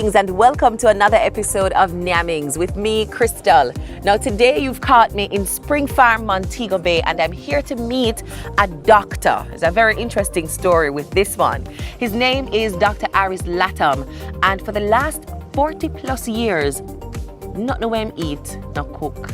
Greetings and welcome to another episode of Nyammings with me, Crystal. Now today you've caught me in Spring Farm, Montego Bay, and I'm here to meet a doctor. It's a very interesting story with this one. His name is Dr. Aris Latham, and for the last 40 plus years, not know him eat, not cook.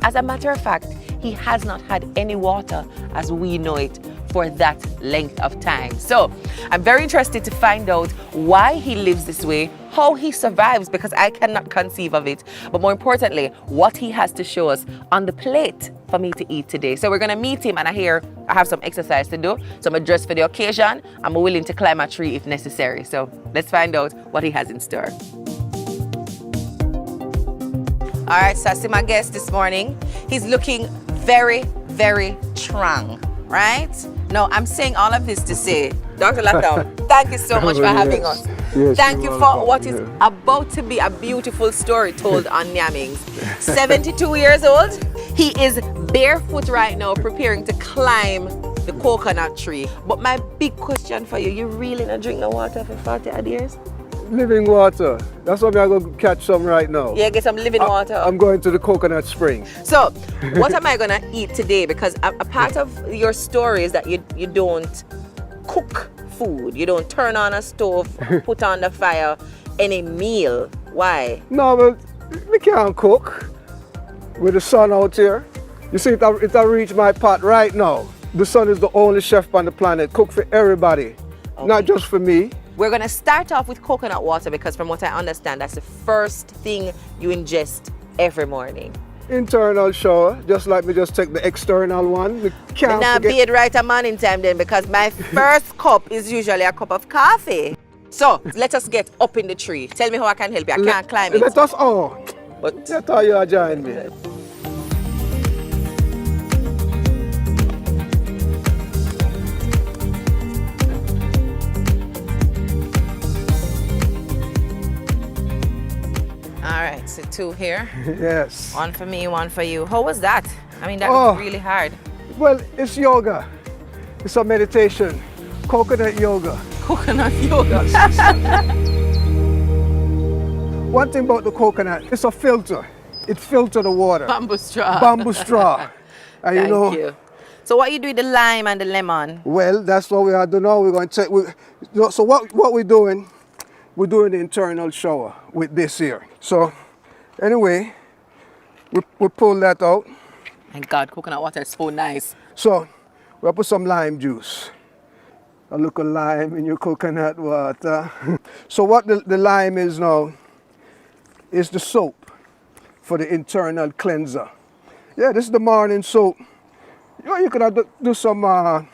As a matter of fact, he has not had any water as we know it for that length of time. So I'm very interested to find out why he lives this way, how he survives, because I cannot conceive of it, but more importantly, what he has to show us on the plate for me to eat today. So we're gonna meet him, and I have some exercise to do, so I'm dressed for the occasion. I'm willing to climb a tree if necessary. So let's find out what he has in store. All right, so I see my guest this morning. He's looking very, very strong, right? No, I'm saying all of this to say, Dr. Latham, thank you so much for having us. Yes, thank you for what is about to be a beautiful story told on Nyammings. 72 years old. He is barefoot right now, preparing to climb the coconut tree. But my big question for you, you really not drink no water for 40 odd years? Living water. That's why I'm going to catch some right now. Yeah, get some living water. I'm going to the coconut spring. So, what am I going to eat today? Because a part of your story is that you don't cook food. You don't turn on a stove, put on the fire any meal. Why? No, but we can't cook with the sun out here. You see, it reached my pot right now. The sun is the only chef on the planet. Cook for everybody, not just for me. We're going to start off with coconut water because from what I understand, that's the first thing you ingest every morning. Internal shower, just like me just take the external one. We can't now be it right a morning time then, because my first cup is usually a cup of coffee. So let us get up in the tree. Tell me how I can help you. I can't climb it. Let us all. But that's how you are joining me. All right, so two here. Yes. One for me, one for you. How was that? I mean, that was really hard. Well, it's yoga. It's a meditation. Coconut yoga. Coconut yoga. One thing about the coconut, it's a filter. It filters the water. Bamboo straw. Bamboo straw. And Thank you. So what you do with the lime and the lemon? Well, that's what we are doing now. We're going to take. So what we're doing? We're doing the internal shower with this here. So anyway, we pull that out. Thank God, coconut water is so nice. So we'll put some lime juice. A little lime in your coconut water. So what the lime is now is the soap for the internal cleanser. Yeah, this is the morning soap. You could do some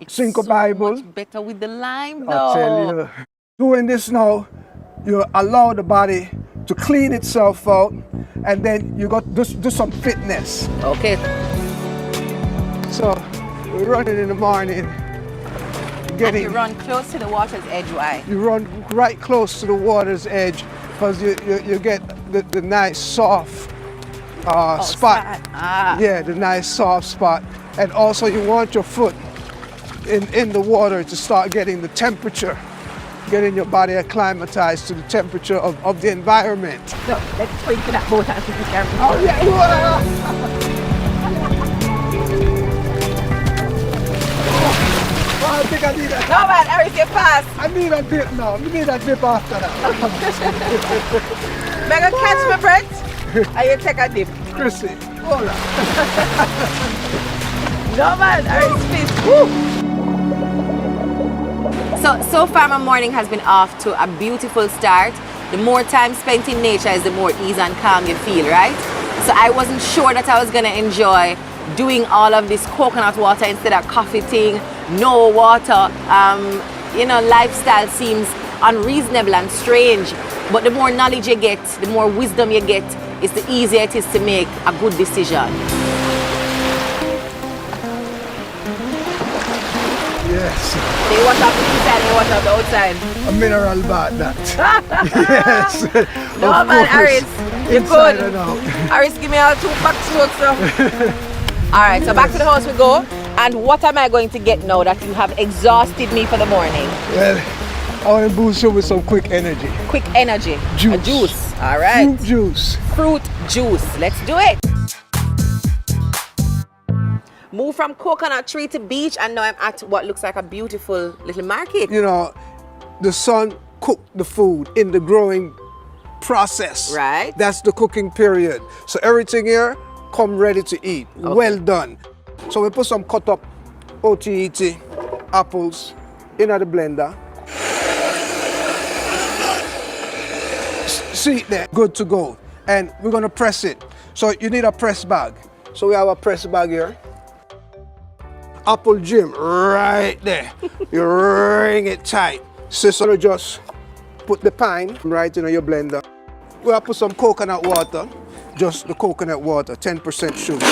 Cinco Bible. Much better with the lime, though. I tell you. Doing this now, you allow the body to clean itself out, and then you got to do some fitness. Okay. So we're running in the morning. And you run close to the water's edge, why? You run right close to the water's edge because you get the nice soft spot. Yeah, the nice soft spot. And also you want your foot in the water to start getting the temperature. Getting your body acclimatized to the temperature of the environment. So let's swing to that boat and see if we can. Oh yeah! Oh, I think I need that. No man, Aris, you pass. I need a dip now. I need a dip after that. Mega catch my breath. And you take a dip. Chrissy, hold on. No man, Aris, fish. Woo. So far my morning has been off to a beautiful start. The more time spent in nature is the more ease and calm you feel, right? So I wasn't sure that I was gonna enjoy doing all of this coconut water instead of coffee thing, no water. Lifestyle seems unreasonable and strange, but the more knowledge you get, the more wisdom you get, it's the easier it is to make a good decision. Yes. So you wash off the inside and you wash off the outside. A mineral bath, that. Yes. No man, Aris, you're Inside good. and out. Aris, give me all 2 back strokes. All right, so back to the house we go. And what am I going to get now that you have exhausted me for the morning? Well, I want to boost you with some quick energy. Quick energy. Juice. A juice. All right. Fruit juice. Fruit juice. Let's do it. Move from coconut tree to beach, and now I'm at what looks like a beautiful little market. You know, the sun cooked the food in the growing process. Right. That's the cooking period. So everything here come ready to eat. Okay. Well done. So we put some cut up OTET apples in the blender. See it there, good to go. And we're gonna press it. So you need a press bag. So we have a press bag here. Apple gym right there. You ring it tight. So just put the pine right in your blender. We'll put some coconut water, just the coconut water, 10% sugar.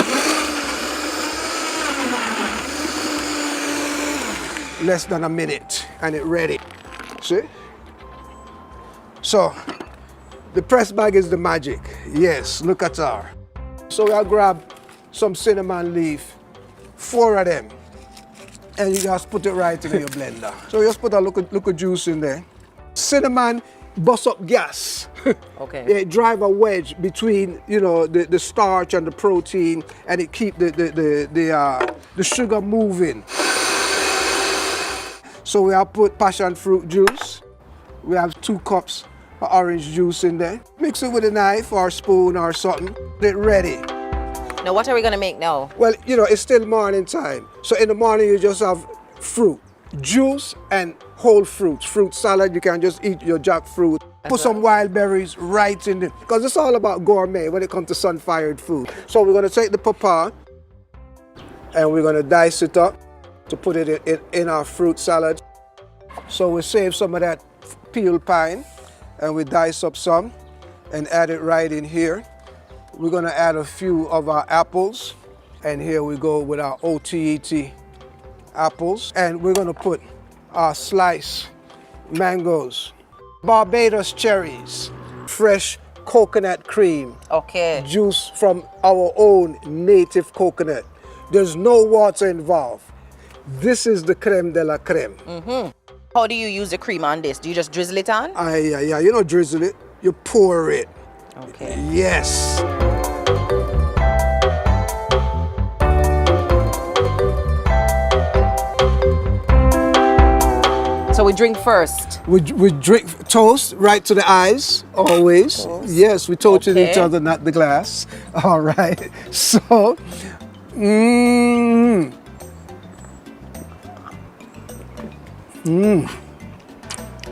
Less than a minute and it's ready. See? So the press bag is the magic. Yes, look at her. So I'll grab some cinnamon leaf, 4 of them, and you just put it right in your blender. So you just put a little juice in there. Cinnamon bust up gas. Okay. It drive a wedge between, you know, the starch and the protein, and it keep the sugar moving. So we have put passion fruit juice. We have 2 cups of orange juice in there. Mix it with a knife or a spoon or something. Get ready. Now what are we gonna make now? Well, you know, it's still morning time. So in the morning you just have fruit, juice and whole fruits. Fruit salad, you can just eat your jackfruit. Put some wild berries right in there. Because it's all about gourmet when it comes to sun-fired food. So we're gonna take the pawpaw and we're gonna dice it up to put it in our fruit salad. So we save some of that peeled pine and we dice up some and add it right in here. We're gonna add a few of our apples, and here we go with our OTET apples, and we're gonna put our sliced mangoes, Barbados cherries, fresh coconut cream, Okay. juice from our own native coconut. There's no water involved. This is the creme de la creme. How do you use the cream on this? Do you just drizzle it on? Yeah, you don't drizzle it, you pour it. Okay. Yes. So we drink first. We drink toast right to the eyes, always. Toast. Yes, we toast to each Okay. other, not the glass. All right. So,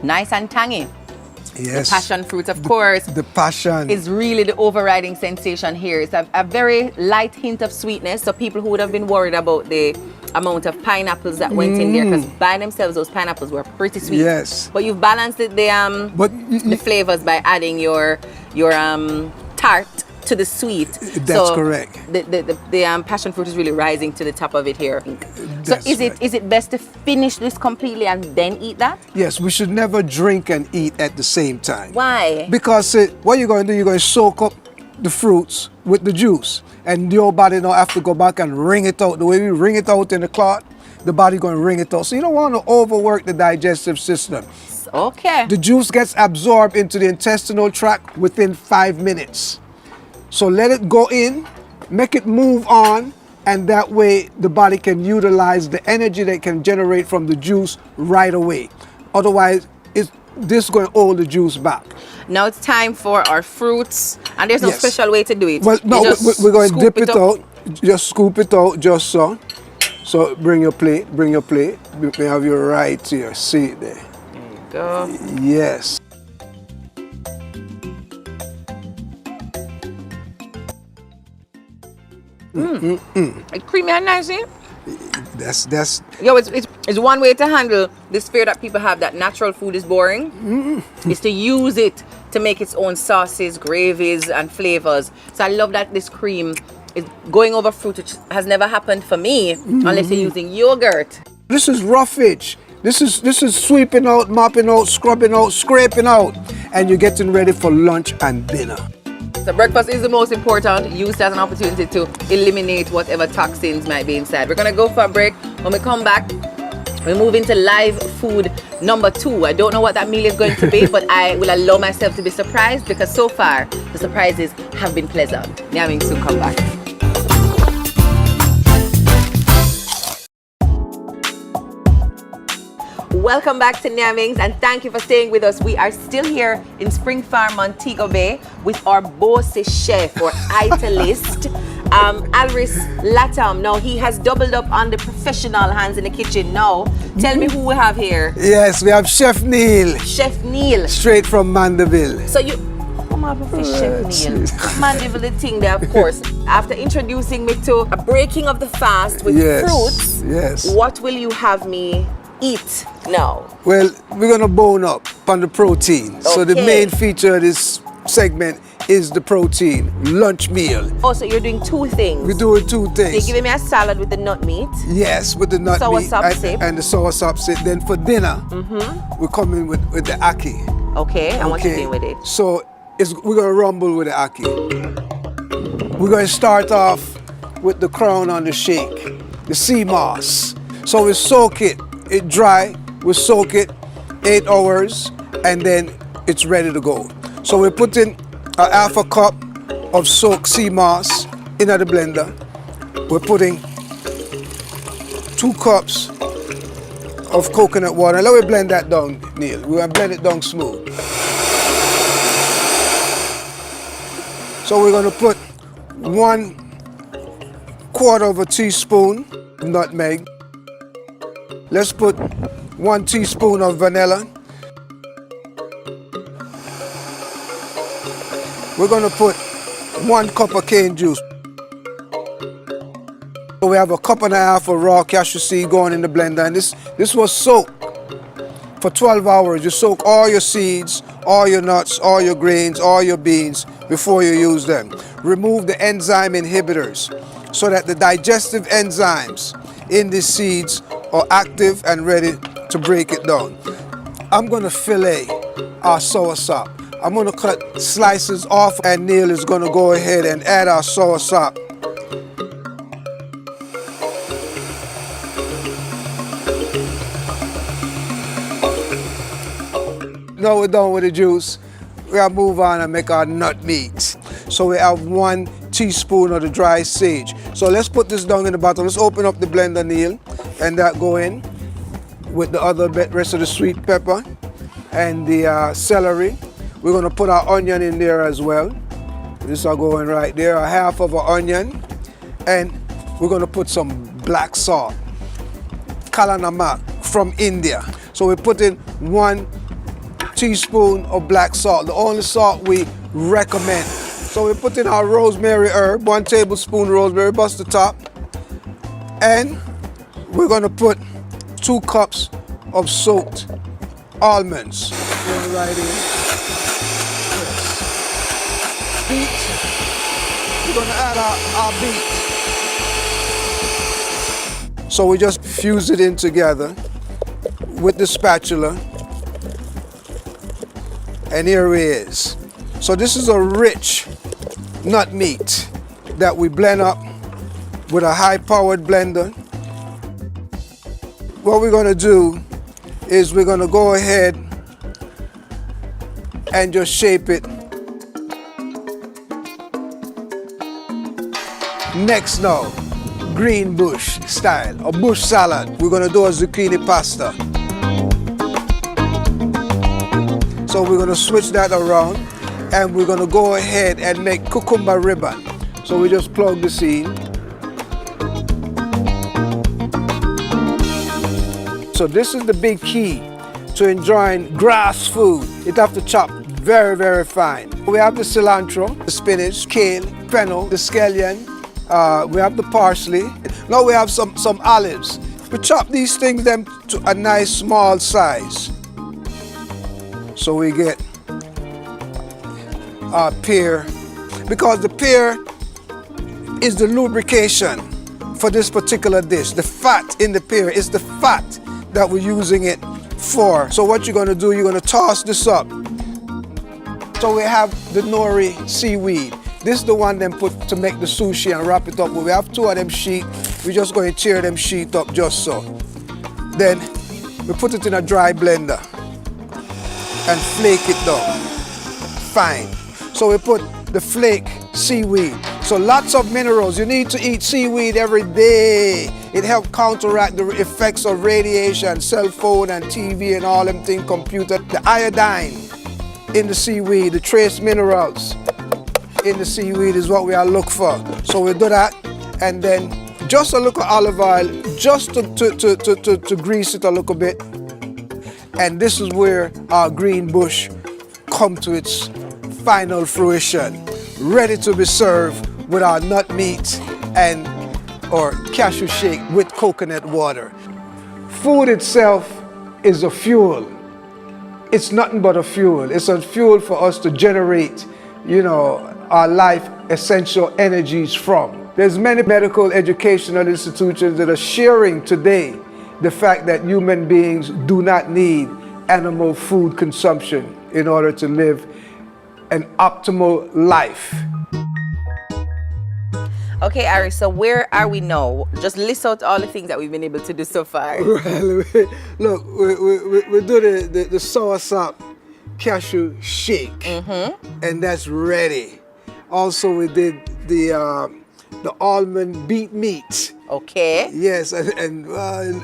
Nice and tangy. yes. Passion fruit, of course, The passion. is really the overriding sensation here. It's a very light hint of sweetness. So people who would have been worried about the amount of pineapples that went in there, because by themselves those pineapples were pretty sweet. Yes. But you've balanced it, the flavors by adding your tart to the sweet. That's correct. The passion fruit is really rising to the top of it here. So That's is right. it best to finish this completely and then eat that? Yes, we should never drink and eat at the same time. Why? Because what you're going to do, you're going to soak up the fruits with the juice, and your body don't have to go back and wring it out. The way we wring it out in the clot, the body going to wring it out. So you don't want to overwork the digestive system. Okay. The juice gets absorbed into the intestinal tract within 5 minutes. So let it go in, make it move on, and that way the body can utilize the energy that it can generate from the juice right away. Otherwise, this is going to hold the juice back. Now it's time for our fruits, and there's no Yes. special way to do it. Well, no, You just we're going to scoop dip it up. out. Just scoop it out, just so. So bring your plate, bring your plate. We have you right here. See it there. There you go. Yes. It's creamy and nice, eh? That's Yo, it's one way to handle this fear that people have that natural food is boring, is to use it to make its own sauces, gravies, and flavors. So I love that this cream is going over fruit, which has never happened for me unless you're using yogurt. This is roughage. This is sweeping out, mopping out, scrubbing out, scraping out, and you're getting ready for lunch and dinner. So breakfast is the most important. Use it as an opportunity to eliminate whatever toxins might be inside. We're gonna go for a break. When we come back, We move into live food number 2. I don't know what that meal is going to be, but I will allow myself to be surprised because so far the surprises have been pleasant. Nyammings soon come back. Welcome back to Nyammings and thank you for staying with us. We are still here in Spring Farm, Montego Bay with our boss chef or italist, Aris Latham. Now he has doubled up on the professional hands in the kitchen. Now, tell me who we have here. Yes, we have Chef Neil. Chef Neil. Straight from Mandeville. So you... Come on, Chef Neil. Mandeville the thing there, of course. After introducing me to a breaking of the fast with fruits, what will you have me eat now? Well, we're gonna bone up on the protein. Okay. So the main feature of this segment is the protein lunch meal. Oh, so you're doing 2 things. We're doing 2 things. So you're giving me a salad with the nut meat. Yes, with the nut meat and the sour sapsip. Then for dinner, we're coming with the ackee. Okay, and what you doing with it? So we're gonna rumble with the ackee. We're gonna start off with the crown on the shake, the sea moss. So we soak it dry, we soak it 8 hours, and then it's ready to go. So we put in a half a cup of soaked sea moss in the blender. We're putting 2 cups of coconut water. Let me blend that down, Neil. We're gonna blend it down smooth. So we're gonna put 1/4 teaspoon nutmeg. Let's put 1 teaspoon of vanilla. We're gonna put 1 cup of cane juice. So we have a cup and a half of raw cashew seed going in the blender, and this was soaked for 12 hours. You soak all your seeds, all your nuts, all your grains, all your beans before you use them. Remove the enzyme inhibitors so that the digestive enzymes in the seeds are active and ready to break it down. I'm gonna fillet our soursop. I'm gonna cut slices off and Neil is gonna go ahead and add our soursop. Now we're done with the juice. We're gonna move on and make our nut meat. So we have 1 teaspoon of the dry sage. So let's put this down in the bottom. Let's open up the blender, Neil, and that go in with the other rest of the sweet pepper and the celery. We're gonna put our onion in there as well. This are going right there, a half of an onion. And we're gonna put some black salt, Kala Namak from India. So we put in 1 teaspoon of black salt, the only salt we recommend. So we put in our rosemary herb, 1 tablespoon rosemary, bust the top. And we're gonna put 2 cups of soaked almonds. Right in. Beet. We're gonna add our beet. So we just fuse it in together with the spatula. And here it is. So this is a rich nut meat that we blend up with a high-powered blender. What we're gonna do is we're gonna go ahead and just shape it. Next now, green bush style, a bush salad. We're gonna do a zucchini pasta. So we're gonna switch that around and we're gonna go ahead and make cucumber ribbon. So we just plug the seed. So this is the big key to enjoying grass food. You have to chop very, very fine. We have the cilantro, the spinach, kale, fennel, the scallion. We have the parsley. Now we have some olives. We chop these things them to a nice small size. So we get our pear, because the pear is the lubrication for this particular dish. The fat in the pear is the fat that we're using it for. So what you're gonna do, you're gonna toss this up. So we have the nori seaweed. This is the one them put to make the sushi and wrap it up. We have 2 of them sheet. We're just going to tear them sheet up just so. Then We put it in a dry blender and flake it down. Fine. So we put the flake seaweed. So lots of minerals. You need to eat seaweed every day. It helps counteract the effects of radiation, cell phone and TV and all them things, computer. The iodine in the seaweed, the trace minerals in the seaweed is what we are looking for. So we do that, and then just a little olive oil, just to grease it a little bit. And this is where our green bush come to its final fruition, ready to be served with our nut meat and or cashew shake with coconut water. Food itself is a fuel. It's nothing but a fuel. It's a fuel for us to generate, our life essential energies from. There's many medical educational institutions that are sharing today the fact that human beings do not need animal food consumption in order to live an optimal life. Okay, Aris, so where are we now? Just list out all the things that we've been able to do so far. Well, look, we do the soursop cashew shake, and that's ready. Also, we did the almond beet meat. Okay. Yes, and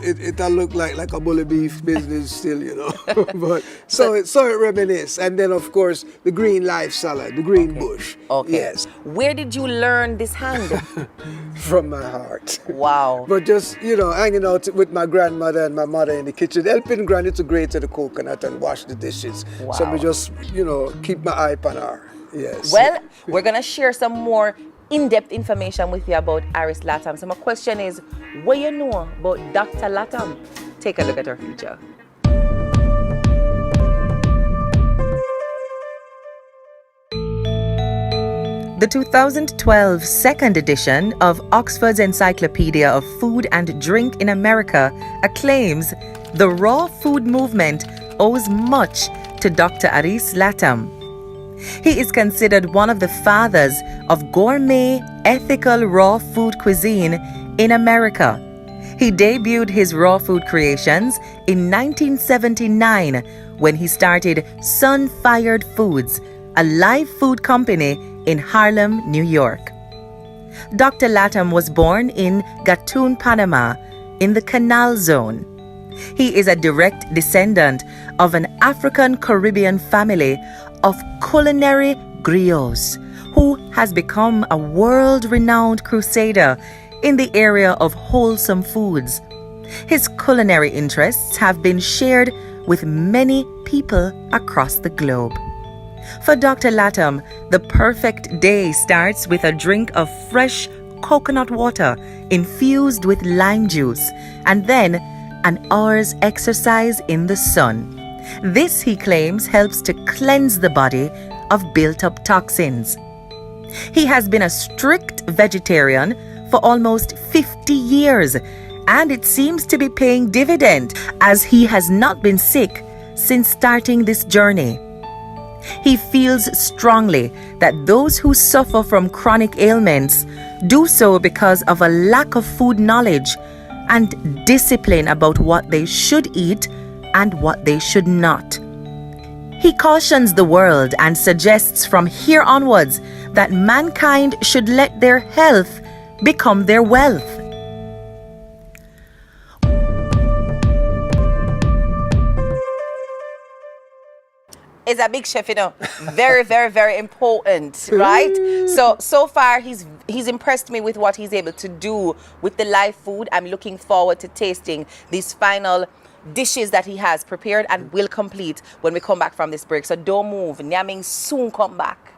it look like a bully beef business still, but so it reminisce. And then of course the green life salad, the green bush. Okay. Yes. Where did you learn this hand? From my heart. Wow. But just hanging out with my grandmother and my mother in the kitchen, helping Granny to grate the coconut and wash the dishes. Wow. So we just keep my eye on her. Yes. Well, we're gonna share some more in-depth information with you about Aris Latham. So my question is, what you know about Dr. Latham? Take a look at her future. The 2012 second edition of Oxford's Encyclopedia of Food and Drink in America acclaims the raw food movement owes much to Dr. Aris Latham. He is considered one of the fathers of gourmet, ethical raw food cuisine in America. He debuted his raw food creations in 1979 when he started Sun-Fired Foods, a live food company in Harlem, New York. Dr. Latham was born in Gatun, Panama, in the Canal Zone. He is a direct descendant of an African Caribbean family of culinary griots, who has become a world-renowned crusader in the area of wholesome foods. His culinary interests have been shared with many people across the globe. For Dr. Latham, the perfect day starts with a drink of fresh coconut water infused with lime juice, and then an hour's exercise in the sun. This, he claims, helps to cleanse the body of built-up toxins. He has been a strict vegetarian for almost 50 years, and it seems to be paying dividend as he has not been sick since starting this journey. He feels strongly that those who suffer from chronic ailments do so because of a lack of food knowledge and discipline about what they should eat and what they should not. He cautions the world and suggests from here onwards that mankind should let their health become their wealth. Is a big chef, very, very, very important, right? So far, he's impressed me with what he's able to do with the live food. I'm looking forward to tasting these final dishes that he has prepared and will complete when we come back from this break. So don't move. Nyammings soon come back.